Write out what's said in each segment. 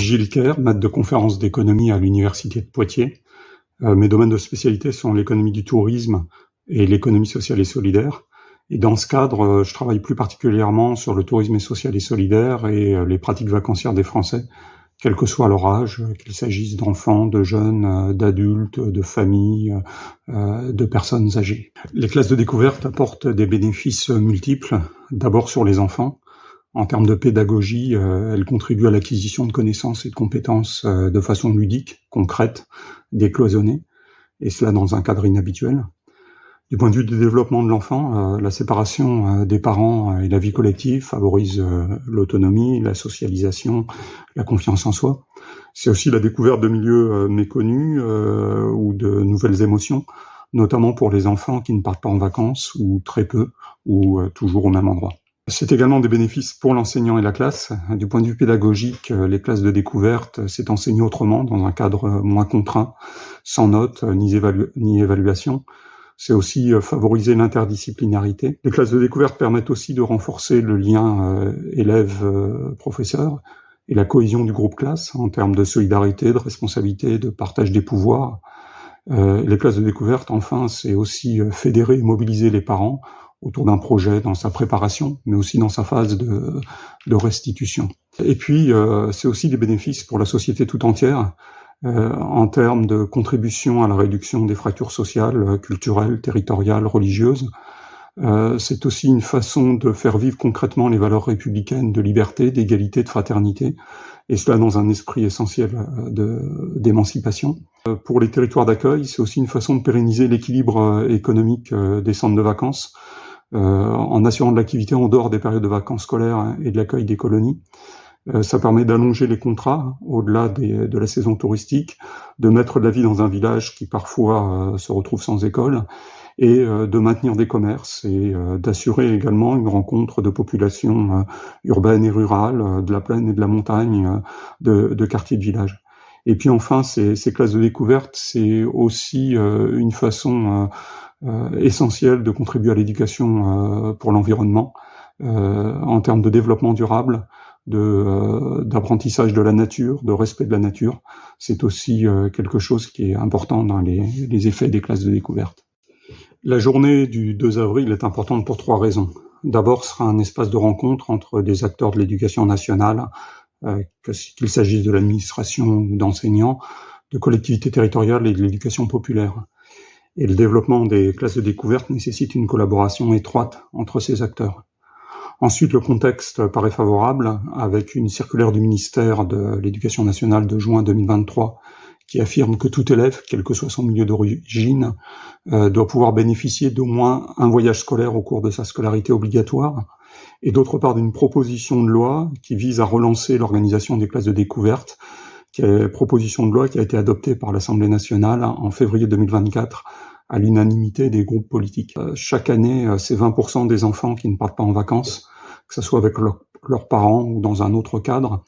Gilles Kerr, maître de conférences d'économie à l'université de Poitiers. Mes domaines de spécialité sont l'économie du tourisme et l'économie sociale et solidaire. Et dans ce cadre, je travaille plus particulièrement sur le tourisme social et solidaire et les pratiques vacancières des Français, quel que soit leur âge, qu'il s'agisse d'enfants, de jeunes, d'adultes, de familles, de personnes âgées. Les classes de découverte apportent des bénéfices multiples, d'abord sur les enfants. En termes de pédagogie, elles contribuent à l'acquisition de connaissances et de compétences de façon ludique, concrète, décloisonnée, et cela dans un cadre inhabituel. Du point de vue du développement de l'enfant, la séparation des parents et la vie collective favorise l'autonomie, la socialisation, la confiance en soi. C'est aussi la découverte de milieux méconnus ou de nouvelles émotions, notamment pour les enfants qui ne partent pas en vacances, ou très peu, ou toujours au même endroit. C'est également des bénéfices pour l'enseignant et la classe. Du point de vue pédagogique, les classes de découverte, c'est enseigner autrement, dans un cadre moins contraint, sans notes ni évaluation. C'est aussi favoriser l'interdisciplinarité. Les classes de découverte permettent aussi de renforcer le lien élève-professeur et la cohésion du groupe classe en termes de solidarité, de responsabilité, de partage des pouvoirs. Les classes de découverte, enfin, c'est aussi fédérer et mobiliser les parents autour d'un projet dans sa préparation, mais aussi dans sa phase de restitution. Et puis, c'est aussi des bénéfices pour la société tout entière, en termes de contribution à la réduction des fractures sociales, culturelles, territoriales, religieuses. C'est aussi une façon de faire vivre concrètement les valeurs républicaines de liberté, d'égalité, de fraternité, et cela dans un esprit essentiel d'émancipation. Pour les territoires d'accueil, c'est aussi une façon de pérenniser l'équilibre économique des centres de vacances, en assurant de l'activité en dehors des périodes de vacances scolaires et de l'accueil des colonies. Ça permet d'allonger les contrats au-delà de la saison touristique, de mettre de la vie dans un village qui parfois se retrouve sans école, et de maintenir des commerces et d'assurer également une rencontre de populations urbaines et rurales, de la plaine et de la montagne, de quartiers de village. Et puis enfin, ces classes de découverte, c'est aussi une façon essentielle de contribuer à l'éducation pour l'environnement, en termes de développement durable, d'apprentissage de la nature, de respect de la nature. C'est aussi quelque chose qui est important dans les effets des classes de découverte. La journée du 2 avril est importante pour 3 raisons. D'abord, ce sera un espace de rencontre entre des acteurs de l'éducation nationale, qu'il s'agisse de l'administration ou d'enseignants, de collectivités territoriales et de l'éducation populaire. Et le développement des classes de découverte nécessite une collaboration étroite entre ces acteurs. Ensuite, le contexte paraît favorable, avec une circulaire du ministère de l'Éducation nationale de juin 2023 qui affirme que tout élève, quel que soit son milieu d'origine, doit pouvoir bénéficier d'au moins un voyage scolaire au cours de sa scolarité obligatoire, et d'autre part d'une proposition de loi qui vise à relancer l'organisation des classes de découverte, proposition de loi qui a été adoptée par l'Assemblée nationale en février 2024 à l'unanimité des groupes politiques. Chaque année, c'est 20% des enfants qui ne partent pas en vacances, que ce soit avec leurs parents ou dans un autre cadre.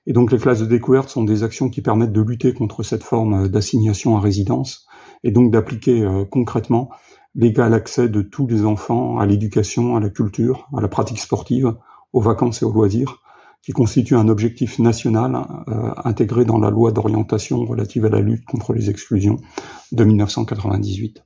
Et donc les classes de découverte sont des actions qui permettent de lutter contre cette forme d'assignation à résidence et donc d'appliquer concrètement l'égal accès de tous les enfants à l'éducation, à la culture, à la pratique sportive, aux vacances et aux loisirs, qui constitue un objectif national intégré dans la loi d'orientation relative à la lutte contre les exclusions de 1998.